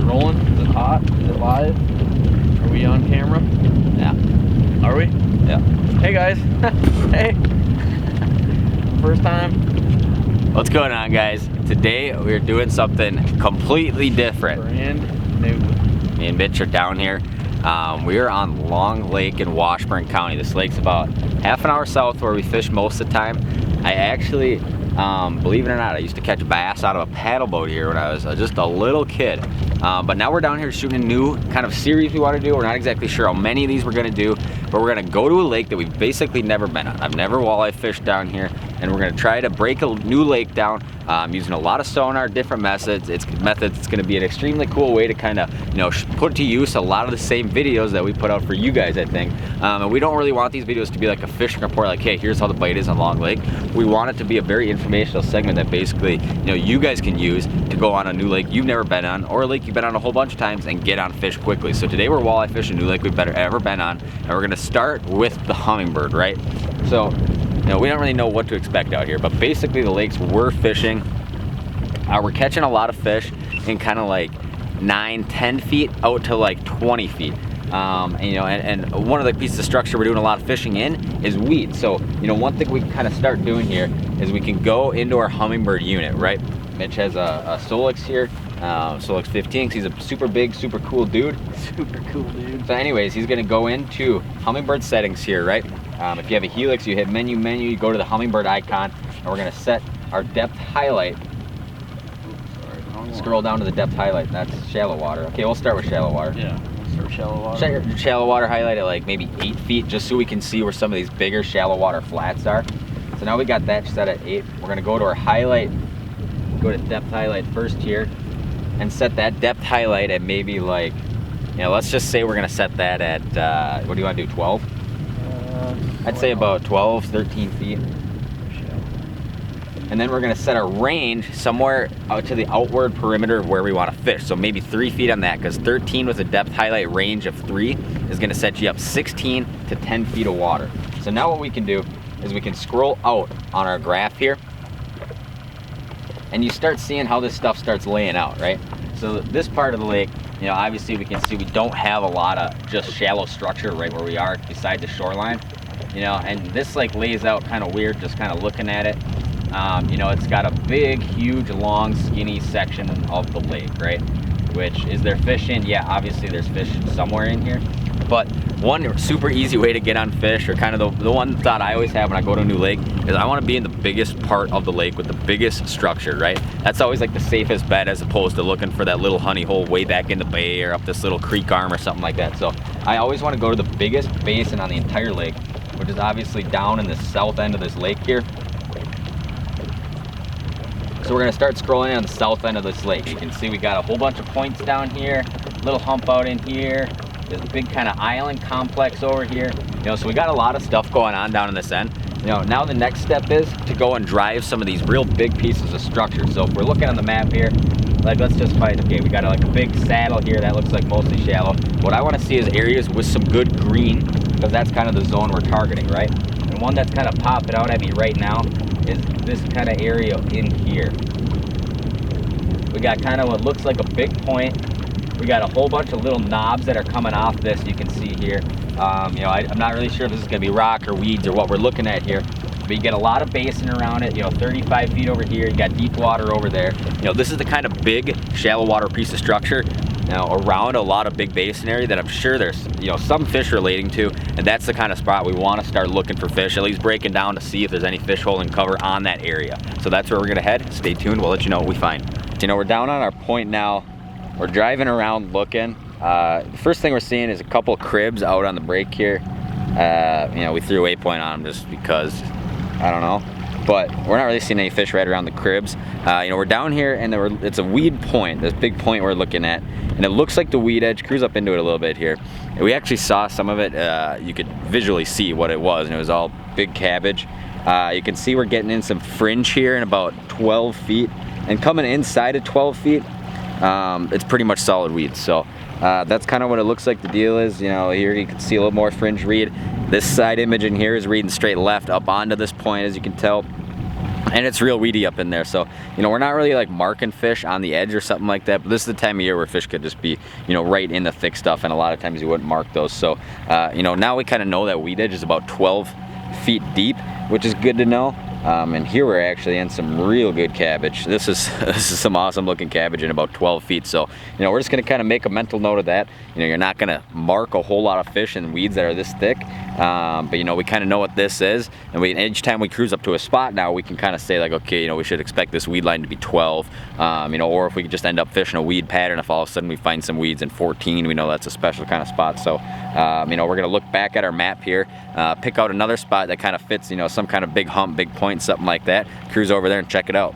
rolling? Is it hot? Is it live? Are we on camera? Yeah. Are we? Yeah. Hey guys. Hey. First time. What's going on, guys? Today we're doing something completely different. Brand new. Me and Mitch are down here. We are on Long Lake in Washburn County. This lake's about half an hour south where we fish most of the time. I actually, believe it or not, I used to catch bass out of a paddle boat here when I was just a little kid. But now we're down here shooting a new kind of series we want to do. We're not exactly sure how many of these we're going to do, but we're going to go to a lake that we've basically never been on. I've never walleye fished down here, and we're going to try to break a new lake down using a lot of sonar, different methods. It's going to be an extremely cool way to kind of, put to use a lot of the same videos that we put out for you guys, I think. And we don't really want these videos to be like a fishing report, like, hey, here's how the bite is on Long Lake. We want it to be a very informational segment that basically, you guys can use to go on a new lake you've never been on, or a lake you've been on a whole bunch of times, and get on fish quickly. So today we're walleye fishing a new lake we've ever been on, and we're gonna start with the Hummingbird, right? So, we don't really know what to expect out here, but basically the lakes we're fishing, we're catching a lot of fish in kind of like 9-10 feet out to like 20 feet. And one of the pieces of structure we're doing a lot of fishing in is weeds. So, one thing we can kind of start doing here is we can go into our Hummingbird unit, right? Mitch has a Solix here, Solix 15, 'cause he's a super big, super cool dude. Super cool dude. So anyways, he's gonna go into Hummingbird settings here, right? If you have a Helix, you hit menu, you go to the Hummingbird icon, and we're gonna set our depth highlight. Scroll down to the depth highlight, that's shallow water. Okay, we'll start with shallow water. Yeah, we'll start shallow water. Set your shallow water highlight at like maybe 8 feet, just so we can see where some of these bigger shallow water flats are. So now we got that set at 8. We're gonna go to our highlight, go to depth highlight first here, and set that depth highlight at maybe like, let's just say we're gonna set that at, what do you wanna do, 12? I'd say about 12, 13 feet. And then we're gonna set our range somewhere out to the outward perimeter of where we wanna fish. So maybe 3 feet on that, because 13 with a depth highlight range of 3 is gonna set you up 16 to 10 feet of water. So now what we can do is we can scroll out on our graph here, and you start seeing how this stuff starts laying out, right? So this part of the lake, obviously we can see we don't have a lot of just shallow structure right where we are beside the shoreline, and this like lays out kind of weird just kind of looking at it. It's got a big, huge, long, skinny section of the lake, right? Which, is there fish in? Yeah, obviously there's fish somewhere in here. But one super easy way to get on fish, or kind of the one thought I always have when I go to a new lake, is I want to be in the biggest part of the lake with the biggest structure, right? That's always like the safest bet, as opposed to looking for that little honey hole way back in the bay or up this little creek arm or something like that. So I always want to go to the biggest basin on the entire lake, which is obviously down in the south end of this lake here. So we're gonna start scrolling in on the south end of this lake. You can see we got a whole bunch of points down here, little hump out in here. There's a big kind of island complex over here. So we got a lot of stuff going on down in this end. Now the next step is to go and drive some of these real big pieces of structure. So if we're looking on the map here, like let's just find, okay, we got like a big saddle here that looks like mostly shallow. What I want to see is areas with some good green, because that's kind of the zone we're targeting, right? And one that's kind of popping out at me right now is this kind of area in here. We got kind of what looks like a big point. We got a whole bunch of little knobs that are coming off this, you can see here. I'm not really sure if this is gonna be rock or weeds or what we're looking at here, but you get a lot of basin around it, 35 feet over here, you got deep water over there. This is the kind of big shallow water piece of structure around a lot of big basin area that I'm sure there's some fish relating to, and that's the kind of spot we want to start looking for fish, at least breaking down to see if there's any fish holding cover on that area. So that's where we're gonna head. Stay tuned, we'll let you know what we find. We're down on our point now. We're driving around looking. The first thing we're seeing is a couple of cribs out on the break here. We threw a waypoint on them just because, I don't know. But we're not really seeing any fish right around the cribs. We're down here, and it's a weed point, this big point we're looking at. And it looks like the weed edge. Cruise up into it a little bit here. And we actually saw some of it. You could visually see what it was, and it was all big cabbage. You can see we're getting in some fringe here in about 12 feet. And coming inside of 12 feet, it's pretty much solid weeds. So that's kind of what it looks like the deal is. Here you can see a little more fringe reed. This side image in here is reading straight left up onto this point, as you can tell. and it's real weedy up in there. So, you know, we're not really like marking fish on the edge or something like that, but this is the time of year where fish could just be, you know, right in the thick stuff, and a lot of times you wouldn't mark those. So, you know, now we kind of know that weed edge is about 12 feet deep, which is good to know. And here we're actually in some real good cabbage. This is some awesome looking cabbage in about 12 feet. So, you know, we're just gonna kind of make a mental note of that. You know, you're not gonna mark a whole lot of fish in weeds that are this thick, but you know, we kind of know what this is, and each time we cruise up to a spot now, we can kind of say like, okay, you know, we should expect this weed line to be 12, you know, or if we could just end up fishing a weed pattern, if all of a sudden we find some weeds in 14, we know that's a special kind of spot. So, you know, we're gonna look back at our map here, pick out another spot that kind of fits, you know, some kind of big hump, big point, something like that, cruise over there and check it out.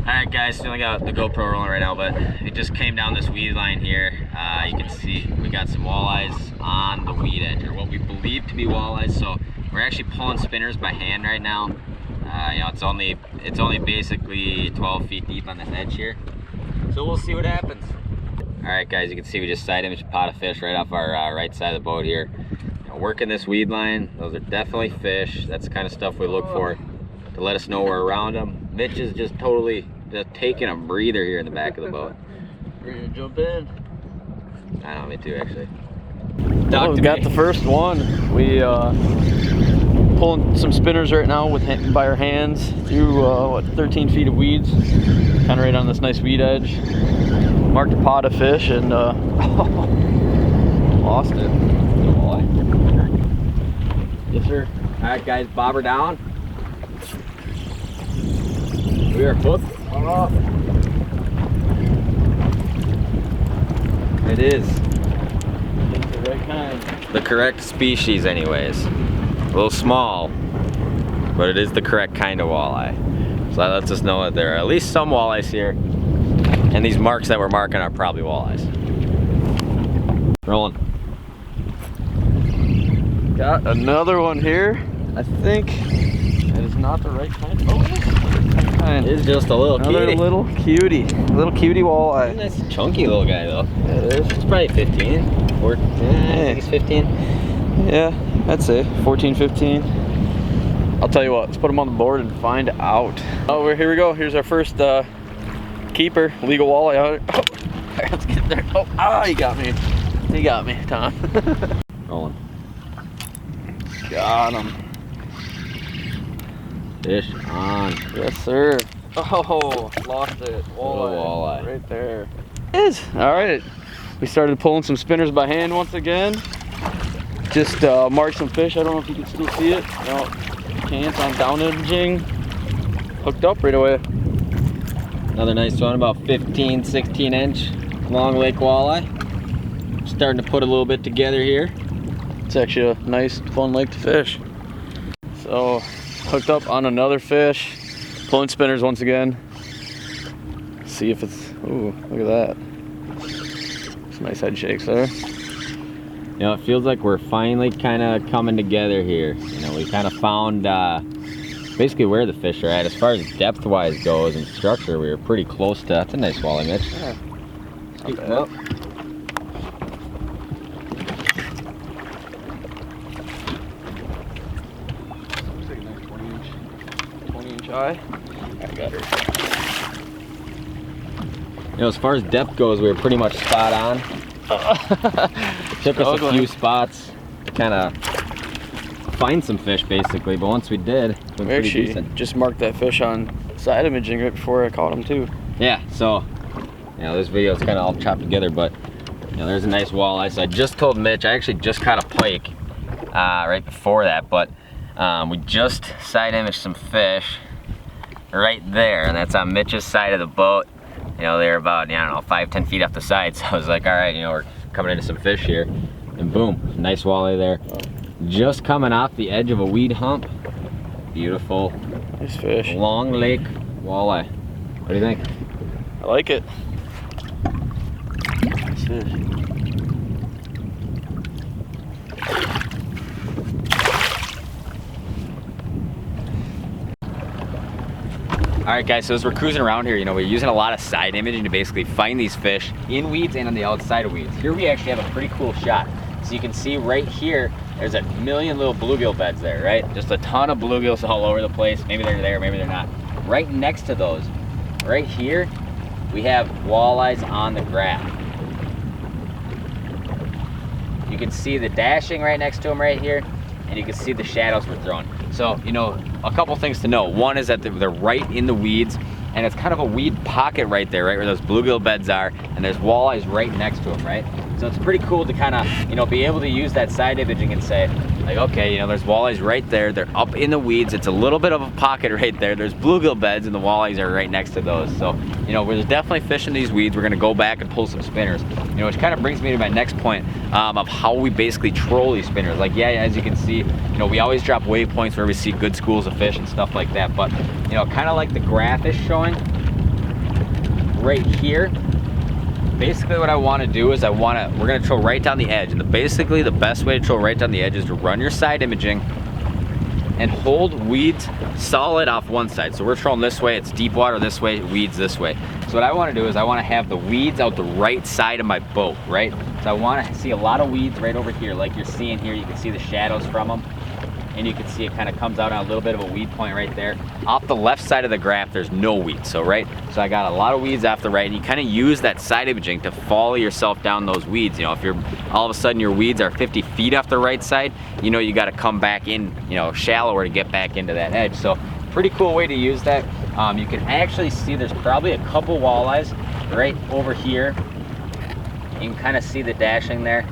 Alright guys, still got the GoPro rolling right now, but it just came down this weed line here. You can see we got some walleyes on the weed edge, or what we believe to be walleyes. So we're actually pulling spinners by hand right now. You know, it's only basically 12 feet deep on this edge here. So we'll see what happens. Alright guys, you can see we just side imaged a pot of fish right off our right side of the boat here. You know, working this weed line, those are definitely fish. That's the kind of stuff we look for to let us know we're around them. Mitch is just totally just taking a breather here in the back of the boat. Ready to jump in? I know, me too actually. Oh, we got the first one. We pulling some spinners right now by our hands through what, 13 feet of weeds, kind of right on this nice weed edge. Marked a pot of fish and lost it. Yes sir. All right guys, bobber down. We are hooked. It is. It's the right kind. The correct species anyways. A little small, but it is the correct kind of walleye. So that lets us know that there are at least some walleyes here. And these marks that we're marking are probably walleyes. Rolling. Got another one here. I think it is not the right kind. Oh, it is the right kind. It is just a little cutie. Little cutie. Little cutie walleye. Nice chunky little guy though. Yeah, it is. It's probably 15. I think it's 15. Yeah, I'd say 14, 15. I'll tell you what, let's put them on the board and find out. Oh, here we go. Here's our first keeper, legal walleye. Oh, let's get there. Oh, he got me. He got me, Tom. Rolling. Got him. Fish on. Yes, sir. Oh, lost it. Walleye. Right there. It is. All right. We started pulling some spinners by hand once again. Just marked some fish. I don't know if you can still see it. No, chance on down edging. Hooked up right away. Another nice one, about 15, 16 inch long lake walleye. Starting to put a little bit together here. It's actually a nice, fun lake to fish. So, hooked up on another fish. Pulling spinners once again. See if it's, ooh, look at that. Some nice head shakes there. You know, it feels like we're finally kind of coming together here. You know, we kind of found basically where the fish are at. As far as depth-wise goes and structure, we were pretty close to. That's a nice walleye, Mitch. Yeah. Not bad. Looks like a nice 20 inch eye. I got her. You know, as far as depth goes, we were pretty much spot on. Took us a few spots to kind of find some fish, basically, but once we did, it was pretty decent. Just marked that fish on side imaging right before I caught him too. Yeah, so, you know, this video is kind of all chopped together, but, you know, there's a nice walleye. So I just told Mitch, I actually just caught a pike right before that, but we just side imaged some fish right there, and that's on Mitch's side of the boat. You know, they're about, I don't know, 5-10 feet off the side. So I was like, all right, you know, we're coming into some fish here. And boom, nice walleye there. Just coming off the edge of a weed hump. Beautiful. Nice fish. Long lake walleye. What do you think? I like it. Nice fish. All right guys, so as we're cruising around here, you know, we're using a lot of side imaging to basically find these fish in weeds and on the outside of weeds. Here we actually have a pretty cool shot. So you can see right here, there's a million little bluegill beds there, right? Just a ton of bluegills all over the place. Maybe they're there, maybe they're not. Right next to those, right here, we have walleyes on the graph. You can see the dashing right next to them right here, and you can see the shadows we're throwing. So, you know, a couple things to know. One is that they're right in the weeds, and it's kind of a weed pocket right there, right where those bluegill beds are, and there's walleyes right next to them, right? So it's pretty cool to kind of, you know, be able to use that side imaging and say, like, okay, you know, there's walleyes right there. They're up in the weeds. It's a little bit of a pocket right there. There's bluegill beds, and the walleyes are right next to those. So, you know, there's definitely fish in these weeds. We're gonna go back and pull some spinners. You know, which kind of brings me to my next point of how we basically troll these spinners. Like, yeah, as you can see, you know, we always drop waypoints where we see good schools of fish and stuff like that. But, you know, kind of like the graph is showing right here. Basically what I want to do is we're going to troll right down the edge, and basically the best way to troll right down the edge is to run your side imaging and hold weeds solid off one side. So we're trolling this way, it's deep water this way, weeds this way. So what I want to do is I want to have the weeds out the right side of my boat, right? So I want to see a lot of weeds right over here, like you're seeing here. You can see the shadows from them, and you can see it kind of comes out on a little bit of a weed point right there. Off the left side of the graph, there's no weeds, so I got a lot of weeds off the right, and you kind of use that side imaging to follow yourself down those weeds. You know, if you're all of a sudden your weeds are 50 feet off the right side, you know, you got to come back in, you know, shallower to get back into that edge. So pretty cool way to use that. You can actually see there's probably a couple walleyes right over here. You can kind of see the dashing there.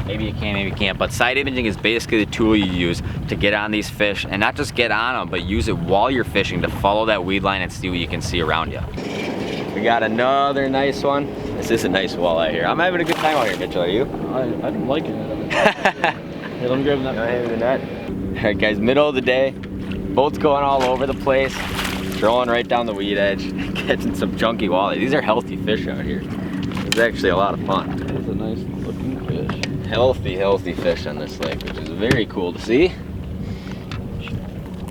Maybe you can, maybe you can't, but side imaging is basically the tool you use to get on these fish, and not just get on them, but use it while you're fishing to follow that weed line and see what you can see around you. We got another nice one. This is a nice walleye here. I'm having a good time out here, Mitchell, are you? I'm liking it. Hey, let me grab that. Hand me the net. All right, guys, middle of the day. Boat's going all over the place. Trolling right down the weed edge, catching some chunky walleye. These are healthy fish out here. It's actually a lot of fun. It's a nice looking fish. Healthy fish on this lake, which is very cool to see.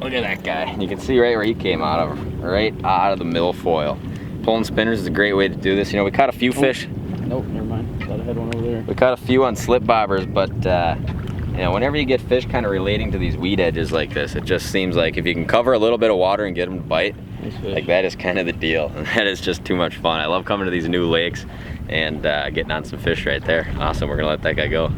Look at that guy. You can see right where he came out of, right out of the milfoil. Pulling spinners is a great way to do this. You know, we caught a few fish. Nope, never mind. Thought I had one over there. We caught a few on slip bobbers, but you know, whenever you get fish kind of relating to these weed edges like this, it just seems like if you can cover a little bit of water and get them to bite, like that is kind of the deal. And that is just too much fun. I love coming to these new lakes and getting on some fish right there. Awesome, we're gonna let that guy go.